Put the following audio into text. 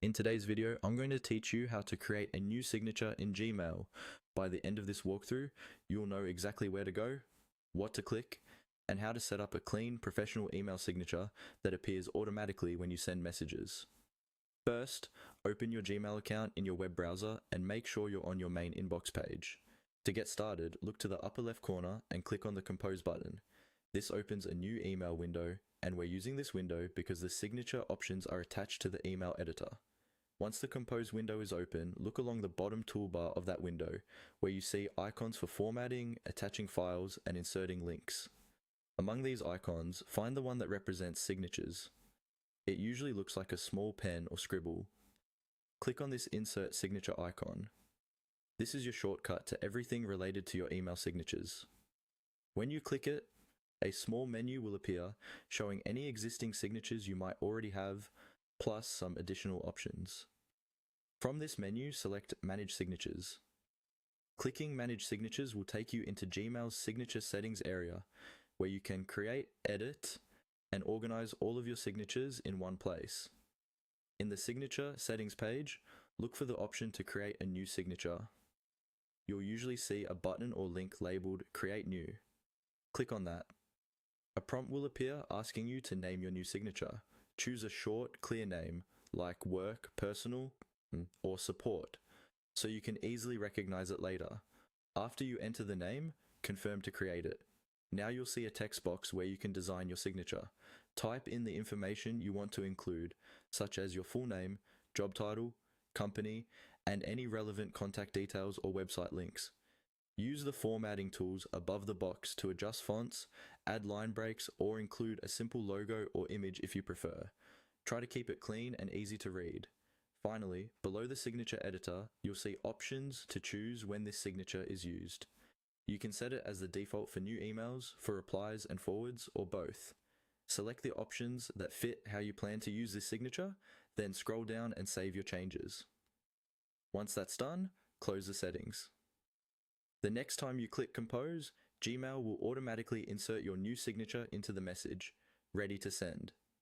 In today's video, I'm going to teach you how to create a new signature in Gmail. By the end of this walkthrough, you'll know exactly where to go, what to click, and how to set up a clean, professional email signature that appears automatically when you send messages. First, open your Gmail account in your web browser and make sure you're on your main inbox page. To get started, look to the upper left corner and click on the Compose button. This opens a new email window, and we're using this window because the signature options are attached to the email editor. Once the Compose window is open, look along the bottom toolbar of that window, where you see icons for formatting, attaching files, and inserting links. Among these icons, find the one that represents signatures. It usually looks like a small pen or scribble. Click on this Insert Signature icon. This is your shortcut to everything related to your email signatures. When you click it, a small menu will appear showing any existing signatures you might already have, plus some additional options. From this menu, select Manage Signatures. Clicking Manage Signatures will take you into Gmail's Signature Settings area, where you can create, edit, and organize all of your signatures in one place. In the Signature Settings page, look for the option to create a new signature. You'll usually see a button or link labeled Create New. Click on that. A prompt will appear asking you to name your new signature. Choose a short, clear name, like Work, Personal, or Support, so you can easily recognize it later. After you enter the name, confirm to create it. Now you'll see a text box where you can design your signature. Type in the information you want to include, such as your full name, job title, company, and any relevant contact details or website links. Use the formatting tools above the box to adjust fonts, add line breaks, or include a simple logo or image if you prefer. Try to keep it clean and easy to read. Finally, below the signature editor, you'll see options to choose when this signature is used. You can set it as the default for new emails, for replies and forwards, or both. Select the options that fit how you plan to use this signature, then scroll down and save your changes. Once that's done, close the settings. The next time you click Compose, Gmail will automatically insert your new signature into the message, ready to send.